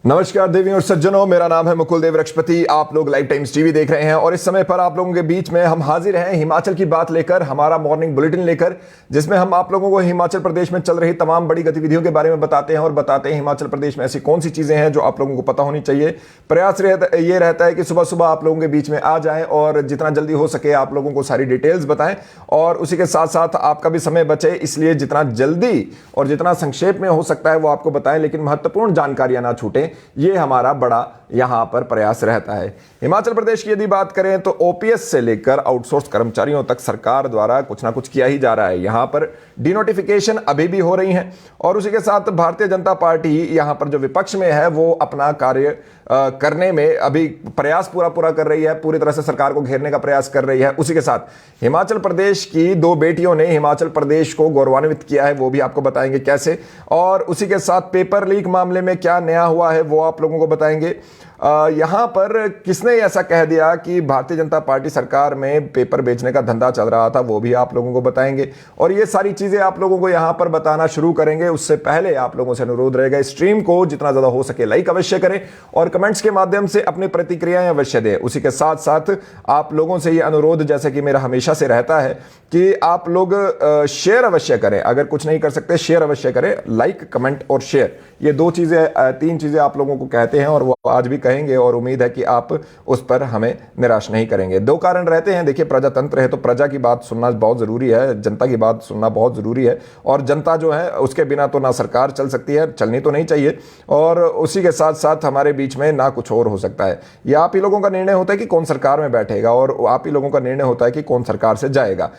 नमस्कार देवी और सज्जनों, मेरा नाम है मुकुल देव रक्षपति। आप लोग लाइव टाइम्स टीवी देख रहे हैं और इस समय पर आप लोगों के बीच में हम हाजिर हैं हिमाचल की बात लेकर, हमारा मॉर्निंग बुलेटिन लेकर, जिसमें हम आप लोगों को हिमाचल प्रदेश में चल रही तमाम बड़ी गतिविधियों के बारे में बताते हैं और बताते हैं हिमाचल प्रदेश में ऐसी कौन सी चीजें हैं जो आप लोगों को पता होनी चाहिए। प्रयास ये रहता है कि सुबह सुबह आप लोगों के बीच में आ जाएं और जितना जल्दी हो सके आप लोगों को सारी डिटेल्स बताएं और उसी के साथ साथ आपका भी समय बचे, इसलिए जितना जल्दी और जितना संक्षेप में हो सकता है वो आपको बताएं, लेकिन महत्वपूर्ण जानकारियां ना छूटें, ये हमारा बड़ा यहां पर प्रयास रहता है। हिमाचल प्रदेश की यदि बात करें तो ओपीएस से लेकर आउटसोर्स कर्मचारियों तक सरकार द्वारा कुछ ना कुछ किया ही जा रहा है। यहां पर डिनोटिफिकेशन अभी भी हो रही हैं और उसी के साथ भारतीय जनता पार्टी यहां पर जो विपक्ष में है वो अपना कार्य करने में अभी प्रयास पूरा कर रही है, पूरी तरह से सरकार को घेरने का प्रयास कर रही है। उसी के साथ हिमाचल प्रदेश की दो बेटियों ने हिमाचल प्रदेश को गौरवान्वित किया है, वो भी आपको बताएंगे कैसे, और उसी के साथ पेपर लीक मामले में क्या नया हुआ है वो आप लोगों को बताएंगे। यहां पर किसने ऐसा कह दिया कि भारतीय जनता पार्टी सरकार में पेपर बेचने का धंधा चल रहा था, वो भी आप लोगों को बताएंगे। और ये सारी चीजें आप लोगों को यहां पर बताना शुरू करेंगे, उससे पहले आप लोगों से अनुरोध रहेगा स्ट्रीम को जितना ज्यादा हो सके लाइक अवश्य करें और कमेंट्स के माध्यम से अपनी प्रतिक्रियाएं अवश्य दें। उसी के साथ साथ आप लोगों से ये अनुरोध, जैसे कि मेरा हमेशा से रहता है, कि आप लोग शेयर अवश्य करें। अगर कुछ नहीं कर सकते शेयर अवश्य करें, लाइक कमेंट और शेयर, ये दो चीजें, तीन चीजें आप लोगों को कहते हैं और वो आज भी कहेंगे और उम्मीद है कि आप उस पर हमें निराश नहीं करेंगे। दो कारण रहते हैं, देखिए प्रजातंत्र है तो प्रजा की बात सुनना बहुत जरूरी है, जनता की बात सुनना बहुत जरूरी है और जनता जो है उसके बिना तो ना सरकार चल सकती है, चलनी तो नहीं चाहिए, और उसी के साथ साथ हमारे बीच में ना कुछ और हो सकता है। ये आप ही लोगों का निर्णय होता है कि कौन सरकार में बैठेगा और आप ही लोगों का निर्णय होता है कि कौन सरकार से जाएगा।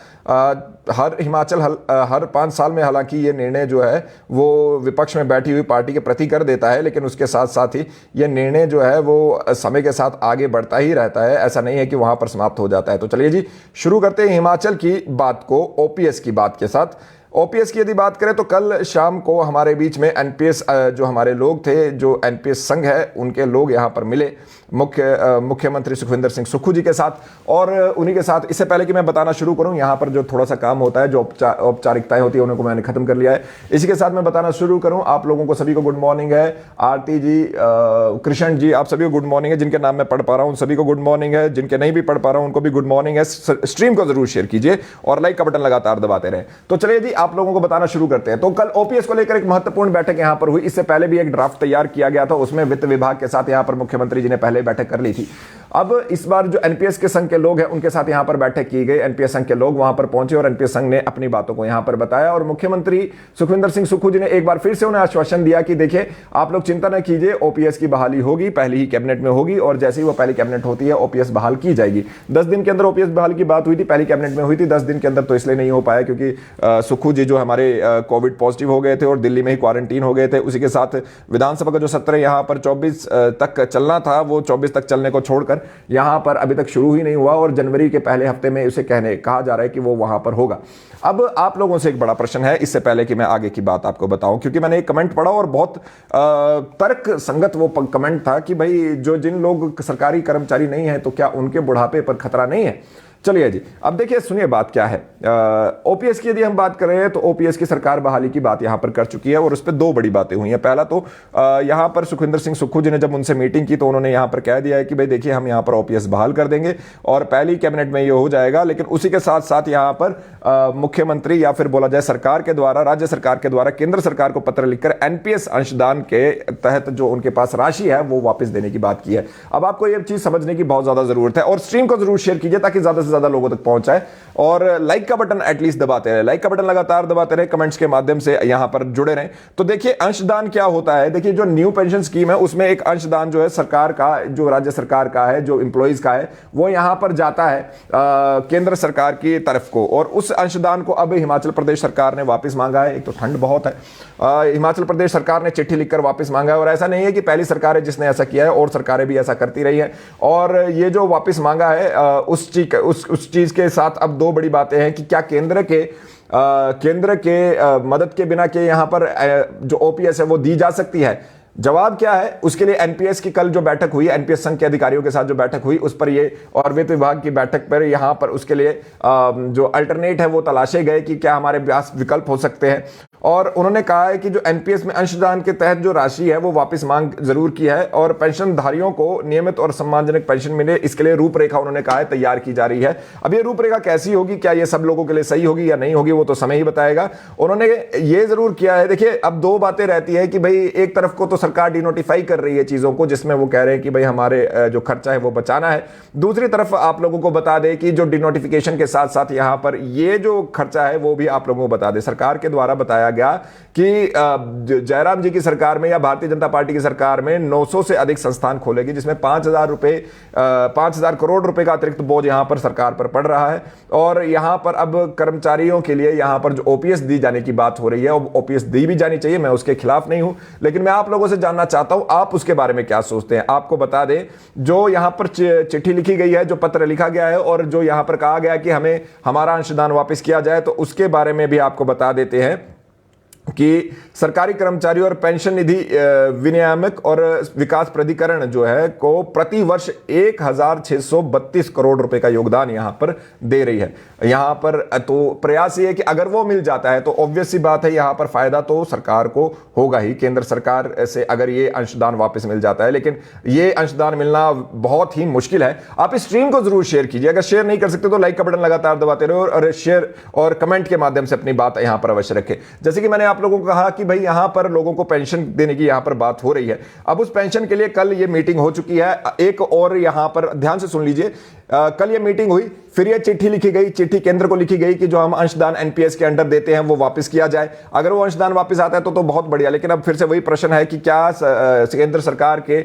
हर 5 साल में हालांकि ये निर्णय जो है वो विपक्ष में बैठी हुई पार्टी के प्रति कर देता है, लेकिन उसके साथ साथ ही ये निर्णय जो है वो समय के साथ आगे बढ़ता ही रहता है, ऐसा नहीं है कि वहां पर समाप्त हो जाता है। तो चलिए जी शुरू करते हैं हिमाचल की बात को ओपीएस की बात के साथ। ओपीएस की यदि बात करें तो कल शाम को हमारे बीच में एनपीएस जो हमारे लोग थे, जो एनपीएस संघ है, उनके लोग यहां पर मिले मुख्यमंत्री सुखविंदर सिंह सुक्खू जी के साथ। और उन्हीं के साथ, इससे पहले कि मैं बताना शुरू करूं, यहां पर जो थोड़ा सा काम होता है, जो औपचारिकताएं होती है, उनको मैंने खत्म कर लिया है। इसी के साथ मैं बताना शुरू करूं, आप लोगों को सभी को गुड मॉर्निंग है। आरती जी, कृष्ण जी, आप सभी को गुड मॉर्निंग है। जिनके नाम मैं पढ़ पा रहा हूं सभी को गुड मॉर्निंग है, जिनके नहीं भी पढ़ पा रहा हूं उनको भी गुड मॉर्निंग है। स्ट्रीम को जरूर शेयर कीजिए और लाइक का बटन लगातार दबाते रहे। तो चलिए जी आप लोगों को बताना शुरू करते हैं। तो कल ओपीएस को लेकर एक महत्वपूर्ण बैठक यहां पर हुई। इससे पहले भी एक ड्राफ्ट तैयार किया गया था, उसमें वित्त विभाग के साथ यहां पर मुख्यमंत्री जी ने पहले बैठक कर ली थी। अब इस बार जो एनपीएस के संघ के लोग हैं उनके साथ यहां पर बैठक की गई। एनपीएस संघ के लोग वहां पर पहुंचे और एनपीएस संघ ने अपनी बातों को यहां पर बताया और मुख्यमंत्री सुखविंदर सिंह सुक्खू जी ने एक बार फिर से उन्हें आश्वासन दिया कि देखिए आप लोग चिंता न कीजिए, ओपीएस की बहाली होगी, पहली ही कैबिनेट में होगी और जैसे ही वो पहली कैबिनेट होती है ओपीएस बहाल की जाएगी। 10 दिन के अंदर ओपीएस बहाल की बात हुई थी, पहली कैबिनेट में हुई थी। 10 दिन के अंदर तो इसलिए नहीं हो पाया क्योंकि सुक्खू जी जो हमारे कोविड पॉजिटिव हो गए थे और दिल्ली में ही क्वारंटीन हो गए थे। उसी के साथ विधानसभा का जो सत्र यहां पर 24 तक चलना था वो 24 तक चलने को छोड़कर यहां पर अभी तक शुरू ही नहीं हुआ और जनवरी के पहले हफ्ते में उसे कहा जा रहा है कि वो वहां पर होगा। अब आप लोगों से एक बड़ा प्रश्न है, इससे पहले कि मैं आगे की बात आपको बताऊं, क्योंकि मैंने एक कमेंट पढ़ा और बहुत तर्क संगत वो कमेंट था कि भाई जो जिन लोग सरकारी कर्मचारी नहीं है तो क्या उनके बुढ़ापे पर खतरा नहीं है। चलिए जी अब देखिए, सुनिए बात क्या है। ओपीएस की यदि हम बात करें तो ओपीएस की सरकार बहाली की बात यहां पर कर चुकी है और उस पर दो बड़ी बातें हुई हैं। पहला तो यहां पर सुखविंदर सिंह सुक्खू जी ने जब उनसे मीटिंग की तो उन्होंने यहां पर कह दिया है कि भाई देखिए हम यहां पर ओपीएस बहाल कर देंगे और पहली कैबिनेट में ये हो जाएगा। लेकिन उसी के साथ साथ यहां पर मुख्यमंत्री या फिर बोला जाए सरकार के द्वारा, राज्य सरकार के द्वारा केंद्र सरकार को पत्र लिखकर एनपीएस अंशदान के तहत जो उनके पास राशि है वो वापस देने की बात की है। अब आपको यह चीज समझने की बहुत ज्यादा जरूरत है और स्ट्रीम को जरूर शेयर कीजिए ताकि ज्यादा से ज्यादा लोगों तक पहुंचाए और लाइक का बटन एटलीस्ट दबाते रहे, लाइक का बटन लगातार दबाते रहे, कमेंट्स के माध्यम से यहां पर जुड़े रहें। तो देखिए अंशदान क्या होता है। देखिए जो न्यू पेंशन स्कीम है उसमें एक अंशदान जो है सरकार का, जो राज्य सरकार का है, जो एम्प्लॉइज का है, वो यहां पर जाता है केंद्र सरकार की तरफ को और उस अंशदान को अब हिमाचल प्रदेश सरकार ने वापस मांगा है। एक तो ठंड बहुत है, हिमाचल प्रदेश सरकार ने चिट्ठी लिखकर वापस मांगा है और ऐसा नहीं है कि पहली सरकार है जिसने ऐसा किया है, और सरकारें भी ऐसा करती रही है। और ये जो वापस मांगा है उस चीज के साथ अब दो बड़ी बातें हैं कि क्या केंद्र के मदद के बिना के यहां पर जो ओपीएस है वो दी जा सकती है। जवाब क्या है उसके लिए एनपीएस की कल जो बैठक हुई, एनपीएस संघ के अधिकारियों के साथ जो बैठक हुई उस पर ये, और वित्त विभाग की बैठक पर यहां पर उसके लिए जो अल्टरनेट है वो तलाशे गए कि क्या हमारे पास विकल्प हो सकते हैं। और उन्होंने कहा है कि जो एनपीएस में अंशदान के तहत जो राशि है वो वापस मांग जरूर की है और पेंशनधारियों को नियमित और सम्मानजनक पेंशन मिले, इसके लिए रूपरेखा उन्होंने कहा है तैयार की जा रही है। अब ये रूपरेखा कैसी होगी, क्या ये सब लोगों के लिए सही होगी या नहीं होगी, वो तो समय ही बताएगा। उन्होंने ये जरूर किया है, देखिए अब दो बातें रहती है कि भाई एक तरफ को तो सरकार डिनोटिफाई कर रही है चीजों को, जिसमें वो कह रहे हैं कि भाई हमारे जो खर्चा है वो बचाना है। दूसरी तरफ आप लोगों को बता दें कि जो डिनोटिफिकेशन के साथ साथ यहां पर ये जो खर्चा है वो भी आप लोगों को बता दें, सरकार के द्वारा बताया गया कि जयराम जी की सरकार में या भारतीय जनता पार्टी की सरकार में 900 से अधिक संस्थान खोलेगी, जिसमें 5,000 करोड़ रुपए का अतिरिक्त बोझ यहां पर सरकार पर पड़ रहा है। और यहां पर अब कर्मचारियों के लिए यहां पर जो ओपीएस दी जाने की बात हो रही है, ओपीएस दी भी जानी चाहिए, मैं उसके खिलाफ नहीं हूं, लेकिन मैं आप लोगों से जानना चाहता हूं आप उसके बारे में क्या सोचते हैं। आपको बता दें जो यहां पर चिट्ठी लिखी गई है, जो पत्र लिखा गया है और जो यहां पर कहा गया कि हमें हमारा अंशदान वापस किया जाए, तो उसके बारे में भी आपको बता देते हैं कि सरकारी कर्मचारी और पेंशन निधि विनियामक और विकास प्राधिकरण जो है को प्रति वर्ष 1,632 करोड़ रुपए का योगदान यहां पर दे रही है। यहां पर तो प्रयास ये है कि अगर वो मिल जाता है तो ऑब्वियस सी बात है यहां पर फायदा तो सरकार को होगा ही, केंद्र सरकार से अगर ये अंशदान वापस मिल जाता है, लेकिन ये अंशदान मिलना बहुत ही मुश्किल है। आप इस स्ट्रीम को जरूर शेयर कीजिए, अगर शेयर नहीं कर सकते तो लाइक का बटन लगातार दबाते रहो और शेयर और कमेंट के माध्यम से अपनी बात यहां पर अवश्य रखें। जैसे कि मैंने आप लोगों को कहा कि भाई यहां पर लोगों को पेंशन देने की यहां पर बात हो रही है, अब उस पेंशन के लिए कल ये मीटिंग हो चुकी है। एक और यहां पर ध्यान से सुन लीजिए, कल ये मीटिंग हुई, फिर ये चिट्ठी लिखी गई, चिट्ठी केंद्र को लिखी गई कि जो हम अंशदान एनपीएस के अंडर देते हैं वो वापस किया जाए। अगर वो अंशदान वापस आता है तो बहुत बढ़िया, लेकिन अब फिर से वही प्रश्न है कि क्या केंद्र सरकार के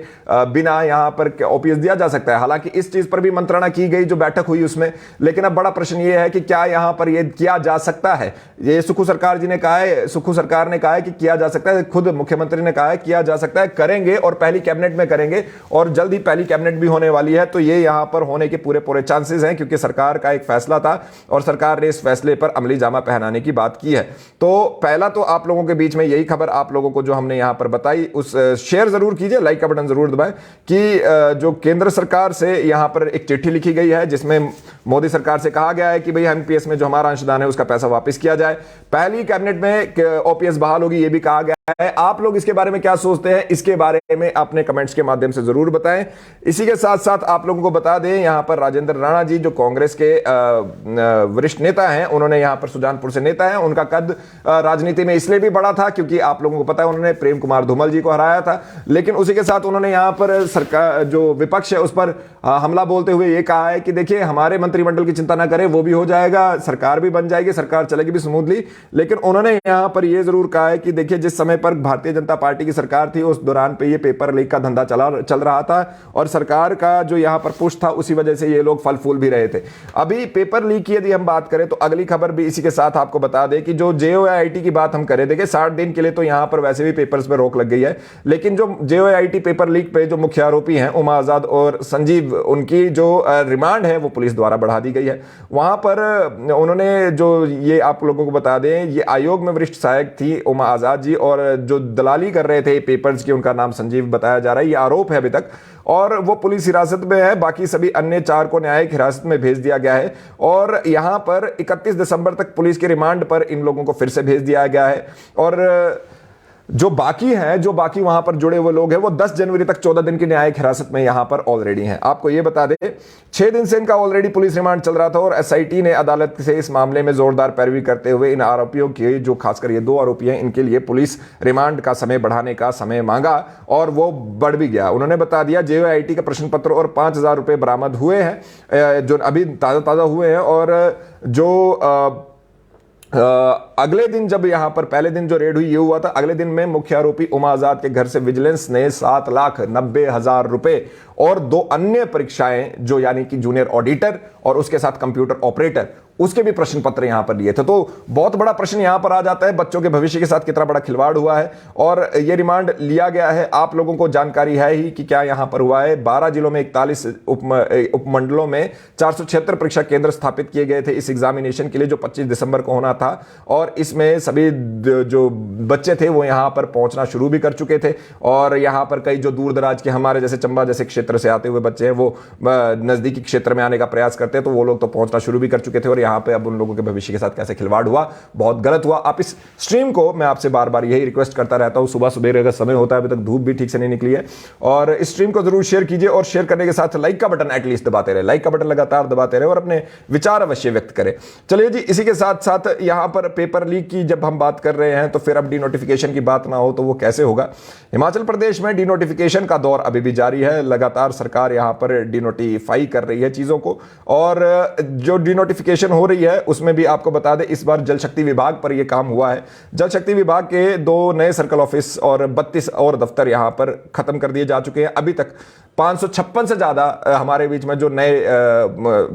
बिना यहां पर ओपीएस दिया जा सकता है। हालांकि इस चीज पर भी मंत्रणा की गई जो बैठक हुई उसमें, लेकिन अब बड़ा प्रश्न ये है कि क्या यहां पर ये किया जा सकता है। ये सुक्खू सरकार जी ने कहा है, सुक्खू सरकार ने कहा है कि किया जा सकता है, खुद मुख्यमंत्री ने कहा है किया जा सकता है, करेंगे और पहली कैबिनेट में करेंगे और जल्द ही पहली कैबिनेट भी होने वाली है। तो ये यहां पर होने के पूरे चांसेस हैं क्योंकि सरकार का एक फैसला था और सरकार ने इस फैसले पर अमली जामा पहनाने की बात की है। तो पहला तो आप लोगों के बीच में यही खबर आप लोगों को जो हमने यहां पर बताई उस शेयर जरूर कीजिए, लाइक का बटन जरूर दबाएं कि जो केंद्र सरकार से यहां पर एक चिट्ठी लिखी गई है जिसमें मोदी सरकार से कहा गया है कि भाई एमपीएस में जो हमारा अंशदान है उसका पैसा वापस किया जाए, पहली कैबिनेट में ओपीएस बहाल होगी ये भी कहा गया है। आप लोग इसके बारे में क्या सोचते हैं, इसके बारे में अपने कमेंट्स के माध्यम से जरूर बताएं। इसी के साथ साथ आप लोगों को बता दें यहां पर राजेंद्र राणा जी जो कांग्रेस के वरिष्ठ नेता हैं, उन्होंने यहां पर सुजानपुर से नेता हैं, उनका कद राजनीति में इसलिए भी बड़ा था क्योंकि आप लोगों को पता है उन्होंने प्रेम कुमार धूमल जी को हराया था, लेकिन उसी के साथ उन्होंने यहां पर सरकार जो विपक्ष है उस पर हमला बोलते हुए यह कहा है कि देखिए हमारे मंत्रिमंडल की चिंता ना करें, वो भी हो जाएगा, सरकार भी बन जाएगी, सरकार चलेगी भी स्मूथली। लेकिन उन्होंने यहां पर यह जरूर कहा है कि देखिए जिस समय पर भारतीय जनता पार्टी की सरकार थी उस दौरान पे ये पेपर लीक का धंधा चल रहा था और सरकार का जो यहां पर पुश था उसी वजह से ये लोग फल फूल भी रहे थे। अभी पेपर लीक की यदि हम बात करें तो अगली खबर भी इसी के साथ आपको बता दें कि जो जेओआईटी की बात हम करें, देखिए 60 दिन के लिए तो यहां पर वैसे भी पेपर्स पे रोक लग गई है, लेकिन जो जेओआईटी पेपर लीक पे जो मुख्य आरोपी हैं उमा आजाद और संजीव, उनकी जो रिमांड है वो पुलिस द्वारा बढ़ा दी गई है। वहां पर उन्होंने जो ये आप लोगों को बता दें ये आयोग में वरिष्ठ सहायक थी उमा आजाद जी और जो दलाली कर रहे थे पेपर्स की उनका नाम संजीव बताया जा रहा है, ये आरोप है अभी तक और वो पुलिस हिरासत में है। बाकी सभी अन्य 4 को न्यायिक हिरासत में भेज दिया गया है और यहां पर 31 दिसंबर तक पुलिस के रिमांड पर इन लोगों को फिर से भेज दिया गया है और जो बाकी वहां पर जुड़े हुए लोग हैं वो 10 जनवरी तक 14 दिन की न्यायिक हिरासत में यहां पर ऑलरेडी हैं। आपको ये बता दें 6 दिन से इनका ऑलरेडी पुलिस रिमांड चल रहा था और एसआईटी ने अदालत से इस मामले में जोरदार पैरवी करते हुए इन आरोपियों की, जो खासकर ये 2 आरोपी हैं, इनके लिए पुलिस रिमांड का समय बढ़ाने का समय मांगा और वो बढ़ भी गया। उन्होंने बता दिया जेओआईटी का प्रश्न पत्र और 5,000 रुपए बरामद हुए हैं जो अभी ताजा हुए हैं और जो अगले दिन जब यहां पर पहले दिन जो रेड हुई ये हुआ था, अगले दिन में मुख्य आरोपी उमा आजाद के घर से विजिलेंस ने 7,90,000 रुपए और 2 अन्य परीक्षाएं जो यानी कि जूनियर ऑडिटर और उसके साथ कंप्यूटर ऑपरेटर उसके भी प्रश्न पत्र यहां पर लिए थे। तो बहुत बड़ा प्रश्न यहां पर आ जाता है बच्चों के भविष्य के साथ कितना बड़ा खिलवाड़ हुआ है और ये रिमांड लिया गया है। आप लोगों को जानकारी है ही कि क्या यहां पर हुआ है। 12 जिलों में 41 उपमंडलों में 476 परीक्षा केंद्र स्थापित किए गए थे इस एग्जामिनेशन के लिए जो 25 दिसंबर को होना था और इसमें सभी जो बच्चे थे वो यहां पर पहुंचना शुरू भी कर चुके थे और यहां पर कई जो दूर दराज के हमारे जैसे चंबा जैसे क्षेत्र से आते हुए बच्चे हैं वो नजदीकी क्षेत्र में आने का प्रयास करते हैं तो वो लोग तो पहुंचना शुरू भी कर चुके थे और यहाँ पे अब उन लोगों के भविष्य के साथ कैसे खिलवाड़ हुआ, बहुत गलत हुआ। आप इस स्ट्रीम को, मैं आपसे बार बार यही रिक्वेस्ट करता रहता हूँ, सुबह सुबह का समय होता है, अभी तक धूप भी ठीक से नहीं निकली है, और इस स्ट्रीम को जरूर शेयर कीजिए, और शेयर करने के साथ लाइक का बटन एटलीस्ट दबाते रहे, लाइक का बटन लगातार दबाते रहे, और अपने विचार अवश्य व्यक्त करें। चलिए जी, इसी के साथ साथ यहां पर पेपर लीक की जब हम बात कर रहे हैं तो फिर अब डीनोटिफिकेशन की बात ना हो तो वो कैसे होगा। हिमाचल प्रदेश में डीनोटिफिकेशन का दौर अभी भी जारी है, लगातार सरकार यहां पर डीनोटिफाई कर रही है चीजों को, और जो डीनोटिफिकेशन हो रही है उसमें भी आपको बता दें इस बार जल शक्ति विभाग पर यह काम हुआ है। जल शक्ति विभाग के 2 नए सर्कल ऑफिस और 32 और दफ्तर यहां पर खत्म कर दिए जा चुके हैं। अभी तक 556 से ज्यादा हमारे बीच में जो नए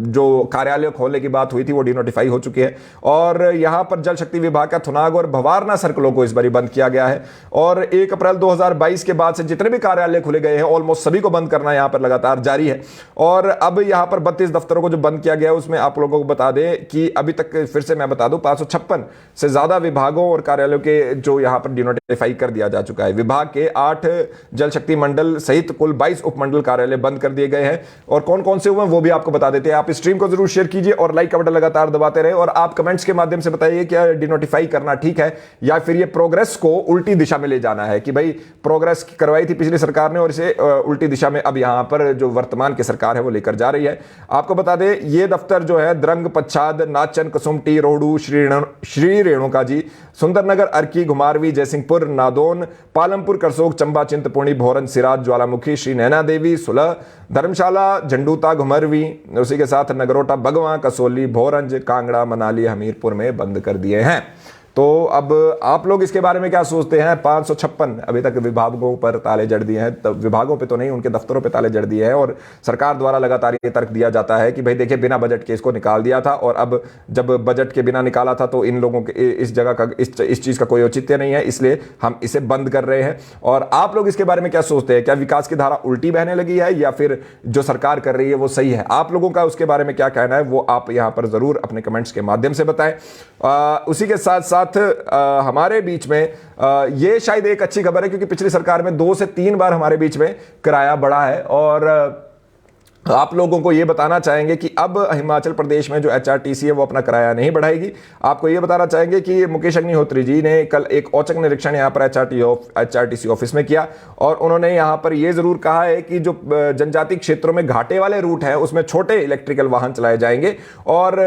जो कार्यालय खोलने की बात हुई थी वो डीनोटिफाई हो चुके हैं, और यहां पर जल शक्ति विभाग का थुनाग और भवारना सर्कलों को इस बार बंद किया गया है। और 1 अप्रैल 2022 के बाद से जितने भी कार्यालय खुले गए हैं ऑलमोस्ट सभी को बंद करना यहां पर लगातार जारी है। और अब यहां पर 32 दफ्तरों को जो बंद किया गया है उसमें आप लोगों को बता दें कि अभी तक, फिर से मैं बता दूं, 556 से ज्यादा विभागों और कार्यालयों के जो यहां पर डीनोटिफाई कर दिया जा चुका है। विभाग के 8 जल शक्ति मंडल सहित कुल 22 उपमंडल कार्यालय बंद कर दिए गए हैं, और कौन कौन से हुए वो भी आपको बता देते हैं। आप इस स्ट्रीम को जरूर शेयर कीजिए और लाइक का बटन लगातार दबाते रहे, और आप कमेंट्स के माध्यम से बताइए क्या डीनोटिफाई करना ठीक है या फिर ये प्रोग्रेस को उल्टी दिशा में ले जाना है, कि भाई प्रोग्रेस करवाई थी पिछली सरकार ने और इसे उल्टी दिशा में अब यहां पर जो वर्तमान की सरकार है वो लेकर जा रही है। आपको बता दें ये दफ्तर जो है द्रंग, पच्छाद, नाचन, कसुमटी, रोहडू, श्री रेणुका जी, सुंदरनगर, अर्की, घुमारवी, जयसिंहपुर, नादौन, पालमपुर, करसोग, चंबा, चिंतपूर्णी, भोरन, सिराज, ज्वालामुखी, श्री नैना देवी, सुलह, धर्मशाला, झंडूता, घुमरवी, उसी के साथ नगरोटा, बगवा, कसोली, भोरंज, कांगड़ा, मनाली, हमीरपुर में बंद कर दिए हैं। तो अब आप लोग इसके बारे में क्या सोचते हैं? 556 अभी तक विभागों पर ताले जड़ दिए हैं, तो विभागों पे तो नहीं, उनके दफ्तरों पे ताले जड़ दिए हैं, और सरकार द्वारा लगातार ये तर्क दिया जाता है कि भाई देखिए बिना बजट के इसको निकाल दिया था, और अब जब बजट के बिना निकाला था तो इन लोगों के इस जगह का इस चीज का कोई औचित्य नहीं है, इसलिए हम इसे बंद कर रहे हैं। और आप लोग इसके बारे में क्या सोचते हैं? क्या विकास की धारा उल्टी बहने लगी है या फिर जो सरकार कर रही है वो सही है? आप लोगों का उसके बारे में क्या कहना है वो आप यहां पर जरूर अपने कमेंट्स के माध्यम से बताएं। उसी के साथ साथ हमारे बीच में ये शायद एक अच्छी खबर है, क्योंकि पिछली सरकार में 2 से 3 बार हमारे बीच में किराया बढ़ा है, और आप लोगों को यह बताना चाहेंगे कि अब हिमाचल प्रदेश में जो एचआरटीसी है वो अपना किराया नहीं बढ़ाएगी। आपको यह बताना चाहेंगे कि मुकेश अग्निहोत्री जी ने कल एक औचक निरीक्षण यहां पर एचआरटीसी ऑफिस में किया, और उन्होंने यहां पर यह जरूर कहा है कि जो जनजातीय क्षेत्रों में घाटे वाले रूट है उसमें छोटे इलेक्ट्रिकल वाहन चलाए जाएंगे, और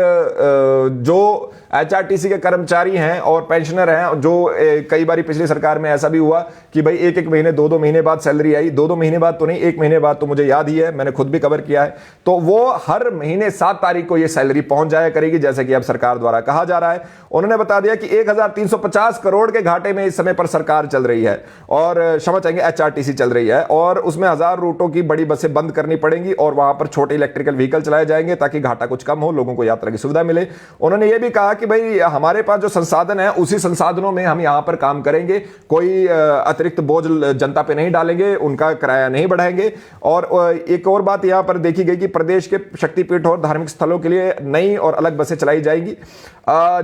जो एचआरटीसी के कर्मचारी हैं और पेंशनर हैं, जो कई बार पिछली सरकार में ऐसा भी हुआ कि भाई 1-1 महीने 2-2 महीने बाद सैलरी आई, 2-2 महीने बाद तो नहीं, 1 महीने बाद, तो मुझे याद ही है, मैंने खुद भी कवर किया है, तो वो हर महीने 7 तारीख को ये सैलरी पहुंच जाया करेगी, जैसे कि अब सरकार द्वारा कहा जा रहा है। उन्होंने बता दिया कि 1350 करोड़ के घाटे में इस समय पर सरकार चल रही है, और क्षमा चाहेंगे एचआरटीसी चल रही है, और उसमें 1000 रूटों की बड़ी बसें बंद करनी पड़ेंगी, और वहां पर छोटे इलेक्ट्रिकल व्हीकल चलाए जाएंगे ताकि घाटा कुछ कम हो, लोगों को यात्रा की सुविधा मिले। उन्होंने यह भी कहा कि भाई हमारे पास जो संसाधन है उसी संसाधनों में हम यहां पर काम करेंगे, कोई अतिरिक्त बोझ जनता पे नहीं डालेंगे, उनका किराया नहीं बढ़ाएंगे। और एक और बात यहां पर देखी गई कि प्रदेश के शक्तिपीठ और धार्मिक स्थलों के लिए नई और अलग बसें चलाई जाएंगी।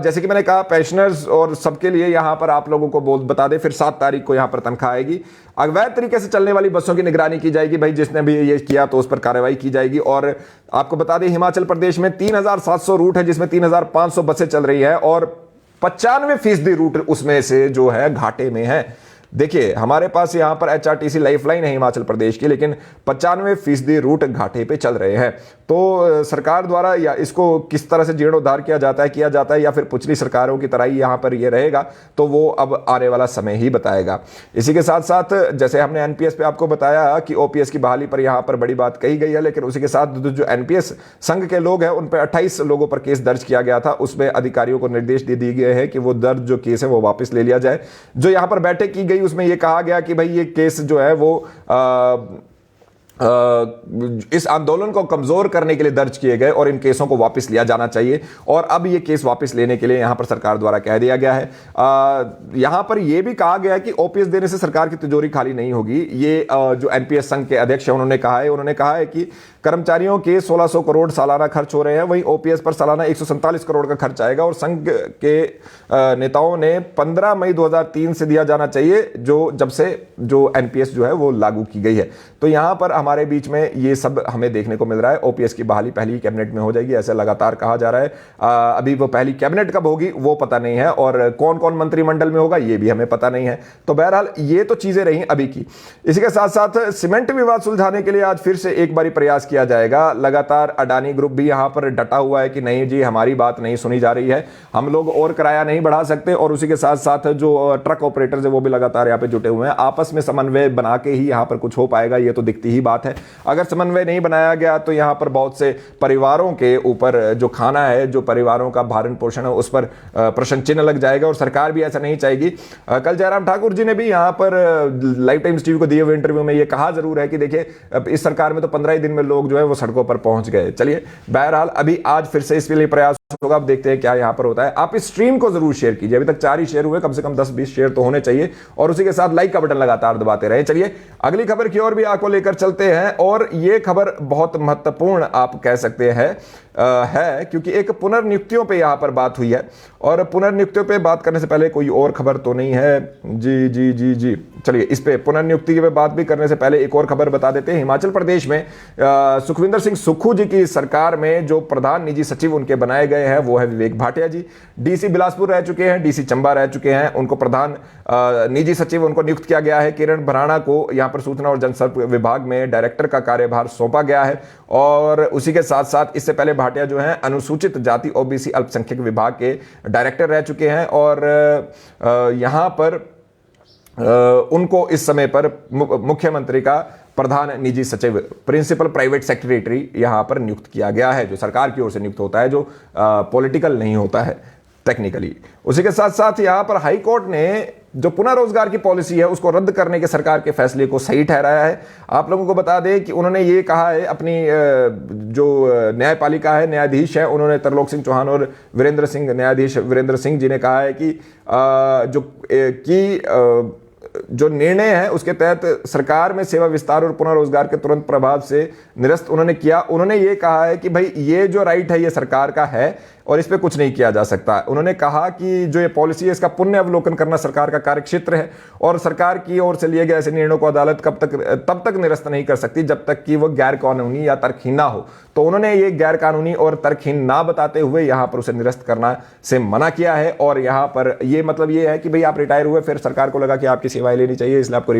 जैसे कि मैंने कहा पेंशनर्स और सबके लिए यहां पर आप लोगों को बता दें, फिर 7 तारीख को यहां पर तनख्वाह आएगी। अवैध तरीके से चलने वाली बसों की निगरानी की जाएगी, भाई जिसने भी ये किया तो उस पर कार्रवाई की जाएगी। और आपको बता दें हिमाचल प्रदेश में 3700 रूट है, जिसमें 3500 बसें चल रही है, और 95% रूट उसमें से जो है घाटे में है। देखिए हमारे पास यहां पर एचआरटीसी लाइफलाइन है हिमाचल प्रदेश की, लेकिन 95% रूट घाटे पे चल रहे हैं। तो सरकार द्वारा या इसको किस तरह से जीर्णोद्धार किया जाता है या फिर पिछली सरकारों की तरह ही यहां पर ये रहेगा, तो वो अब आने वाला समय ही बताएगा। इसी के साथ साथ जैसे हमने एनपीएस पे आपको बताया कि ओपीएस की बहाली पर यहां पर बड़ी बात कही गई है, लेकिन उसी के साथ जो एनपीएस संघ के लोग हैं उन पर 28 लोगों पर केस दर्ज किया गया था। उसमें अधिकारियों को निर्देश दे दिए गए हैं कि वो दर्ज जो केस है वो वापस ले लिया जाए। जो यहां पर बैठक की गई उसमें यह कहा गया कि भाई ये केस जो है वो इस आंदोलन को कमजोर करने के लिए दर्ज किए गए और इन केसों को वापस लिया जाना चाहिए। और अब ये केस वापस लेने के लिए यहां पर सरकार द्वारा कह दिया गया है। यहां पर यह भी कहा गया है कि ओपीएस देने से सरकार की तिजोरी खाली नहीं होगी। ये जो एनपीएस संघ के अध्यक्ष हैं उन्होंने कहा है कि कर्मचारियों के 1600 करोड़ सालाना खर्च हो रहे हैं, वहीं ओपीएस पर सालाना 147 करोड़ का खर्च आएगा। और संघ के नेताओं ने 15 मई 2003 से दिया जाना चाहिए, जब से जो एनपीएस जो है वो लागू की गई है। तो यहां पर हमारे बीच में ये सब हमें देखने को मिल रहा है। ओपीएस की बहाली पहली कैबिनेट में हो जाएगी, ऐसा लगातार कहा जा रहा है। अभी वो पहली कैबिनेट कब होगी वो पता नहीं है, और कौन कौन मंत्रिमंडल में होगा ये भी हमें पता नहीं है। तो बहरहाल ये तो चीजें रही अभी की। इसी के साथ साथ सीमेंट विवाद सुलझाने के लिए आज फिर से एक बारी प्रयास किया जाएगा। लगातार अडानी ग्रुप भी यहां पर डटा हुआ है कि नहीं जी, हमारी बात नहीं सुनी जा रही है, हम लोग और किराया नहीं बढ़ा सकते। और उसी के साथ साथ जो ट्रक ऑपरेटर्स है वो भी लगातार यहां पे जुटे हुए हैं। आपस में समन्वय बना के ही यहां पर कुछ हो पाएगा, ये तो दिखती ही बात है। अगर समन्वय नहीं बनाया गया तो यहां पर बहुत से परिवारों के ऊपर जो खाना है, जो परिवारों का भरण पोषण है, उस पर प्रश्न चिन्ह लग जाएगा, और सरकार भी ऐसा नहीं चाहेगी। कल जयराम ठाकुर जी ने भी यहां पर लाइव टाइम्स टीवी को दिए हुए इंटरव्यू में यह कहा जरूर है कि देखिए इस सरकार में तो 15 ही दिन में लोग जो है वो सड़कों पर पहुंच गए। चलिए बहरहाल अभी आज फिर से इसके लिए प्रयास होगा, अब देखते हैं क्या यहां पर होता है। आप इस स्ट्रीम को जरूर शेयर कीजिए, अभी तक 4 ही शेयर हुए, कम से कम 10-20 शेयर तो होने चाहिए, और उसी के साथ लाइक का बटन लगातार दबाते रहे। चलिए अगली खबर की ओर भी आपको लेकर चलते हैं, और यह खबर बहुत महत्वपूर्ण आप कह सकते हैं है, क्योंकि एक पुनर्नियुक्तियों पे यहां पर बात हुई है। और पुनर्नियुक्तियों पे बात करने से पहले कोई और खबर तो नहीं है जी जी जी जी, चलिए इस पे पुनर्नियुक्ति की बात भी करने से पहले एक और खबर बता देते हैं। हिमाचल प्रदेश में सुखविंदर सिंह सुक्खू जी की सरकार में जो प्रधान निजी सचिव उनके बनाए गए हैं वो है विवेक भाटिया जी। डीसी बिलासपुर रह चुके हैं, डीसी चंबा रह चुके हैं, उनको प्रधान निजी सचिव उनको नियुक्त किया गया है। किरण भराणा को यहां पर सूचना और जनसंपर्क विभाग में डायरेक्टर का कार्यभार सौंपा गया है। और उसी के साथ साथ इससे पहले भाटिया जो है अनुसूचित जाति ओबीसी अल्पसंख्यक विभाग के डायरेक्टर रह चुके हैं, और यहां पर उनको इस समय पर मुख्यमंत्री का प्रधान निजी सचिव, प्रिंसिपल प्राइवेट सेक्रेटरी यहां पर नियुक्त किया गया है, जो सरकार की ओर से नियुक्त होता है, जो पॉलिटिकल नहीं होता है टेक्निकली। उसी के साथ साथ यहां पर हाई कोर्ट ने जो पुनः रोजगार की पॉलिसी है उसको रद्द करने के सरकार के फैसले को सही ठहराया है। आप लोगों को बता दें कि उन्होंने ये कहा है, अपनी जो न्यायपालिका है, न्यायाधीश है, उन्होंने तरलोक सिंह चौहान और न्यायाधीश वीरेंद्र सिंह जी ने कहा है कि जो निर्णय है उसके तहत सरकार में सेवा विस्तार और पुनः रोजगार के तुरंत प्रभाव से निरस्त उन्होंने किया। उन्होंने ये कहा है कि भाई ये जो राइट है ये सरकार का है और इस पे कुछ नहीं किया जा सकता। उन्होंने कहा कि जो ये पॉलिसी है इसका पुण्य अवलोकन करना सरकार का कार्यक्षेत्र है, और सरकार की ओर से लिए गए ऐसे निर्णयों को अदालत तब तक निरस्त नहीं कर सकती जब तक कि वो गैर कानूनी या तर्कहीन ना हो। तो उन्होंने ये गैर कानूनी और तर्कहीन ना बताते हुए यहाँ पर उसे निरस्त करना से मना किया है। और यहाँ पर ये मतलब ये है कि भाई आप रिटायर हुए, फिर सरकार को लगा कि आपकी सेवाएं लेनी चाहिए, इसलिए आपको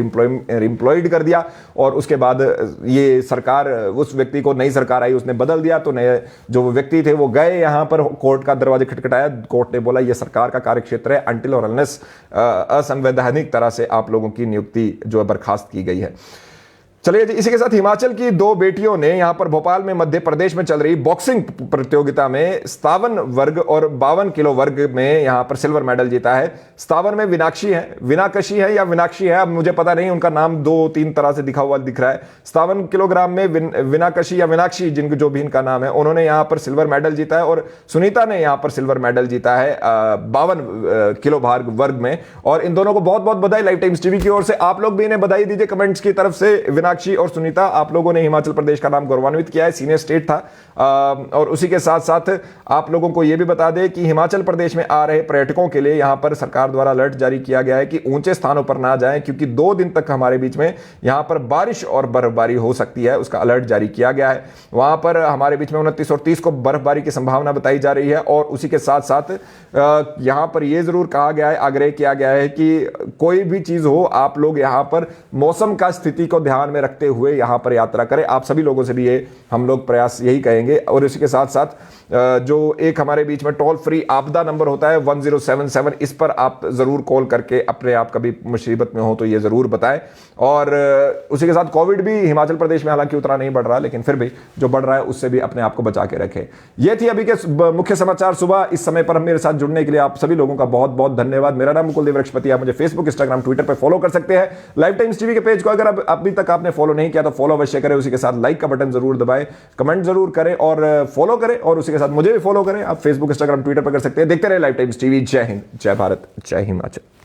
रिम्प्लॉयड कर दिया, और उसके बाद ये सरकार, उस व्यक्ति को नई सरकार आई उसने बदल दिया, तो नए जो व्यक्ति थे वो गए यहाँ पर, कोर्ट का दरवाजा खटखटाया, कोर्ट ने बोला ये सरकार का कार्यक्षेत्र है, अनटिल और अनलेस असंवैधानिक तरह से आप लोगों की नियुक्ति जो है बर्खास्त की गई है। चलिए जी, इसी के साथ हिमाचल की 2 बेटियों ने यहां पर भोपाल में मध्य प्रदेश में चल रही बॉक्सिंग प्रतियोगिता में 57 वर्ग और 52 किलो वर्ग में यहां पर सिल्वर मेडल जीता है। 57 में विनाकशी है या विनाक्षी है, अब मुझे पता नहीं, उनका नाम 2-3 तरह से दिखा हुआ दिख रहा है। 57 किलोग्राम में विनाकशी या विनाक्षी, जिनको जो भी इनका नाम है, उन्होंने यहां पर सिल्वर मेडल जीता है। और सुनीता ने यहां पर सिल्वर मेडल जीता है 52 किलो भार वर्ग में। और इन दोनों को बहुत बहुत बधाई लाइव टाइम्स टीवी की ओर से। आप लोग भी इन्हें बधाई दीजिए कमेंट्स की तरफ से। मीनाक्षी और सुनीता, आप लोगों ने हिमाचल प्रदेश का नाम गौरवान्वित किया है, सीनियर स्टेट था। और उसी के साथ साथ आप लोगों को यह भी बता दें कि हिमाचल प्रदेश में आ रहे पर्यटकों के लिए यहां पर सरकार द्वारा अलर्ट जारी किया गया है कि ऊंचे स्थानों पर ना जाएं, क्योंकि 2 दिन तक हमारे बीच में यहां पर बारिश और बर्फबारी हो सकती है, उसका अलर्ट जारी किया गया है। वहां पर हमारे बीच में 29 और 30 को बर्फबारी की संभावना बताई जा रही है। और उसी के साथ साथ यहां पर यह जरूर कहा गया है, आग्रह किया गया है कि कोई भी चीज हो, आप लोग यहां पर मौसम का स्थिति को ध्यान में रखते हुए यहां पर यात्रा करें। आप सभी लोगों से भी ये हम लोग प्रयास यही कहेंगे। और इसी के साथ साथ जो एक हमारे बीच में टोल फ्री आपदा नंबर होता है 1077, इस पर आप जरूर कॉल करके अपने आप कभी मुसीबत में हो तो ये जरूर बताएं। और उसी के साथ कोविड भी हिमाचल प्रदेश में हालांकि उतना नहीं बढ़ रहा, लेकिन फिर भी जो बढ़ रहा है उससे भी अपने आप को बचा के रखें। ये थी अभी के मुख्य समाचार सुबह। इस समय पर मेरे साथ जुड़ने के लिए आप सभी लोगों का बहुत बहुत धन्यवाद। मेरा नाम कुलदीप वृक्षपति। आप मुझे फेसबुक, इंस्टाग्राम, ट्विटर पर फॉलो कर सकते हैं। लाइव टाइम्स टीवी के पेज को अगर अभी तक आपने फॉलो नहीं किया तो फॉलो अवश्य करें। उसी के साथ लाइक का बटन जरूर दबाएं, कमेंट जरूर करें और फॉलो करें। और उसी के साथ मुझे भी फॉलो करें। आप फेसबुक, इंस्टाग्राम, ट्विटर पर कर सकते हैं। देखते रहे लाइव टाइम्स टीवी। जय हिंद, जय भारत, जय हिमाचल।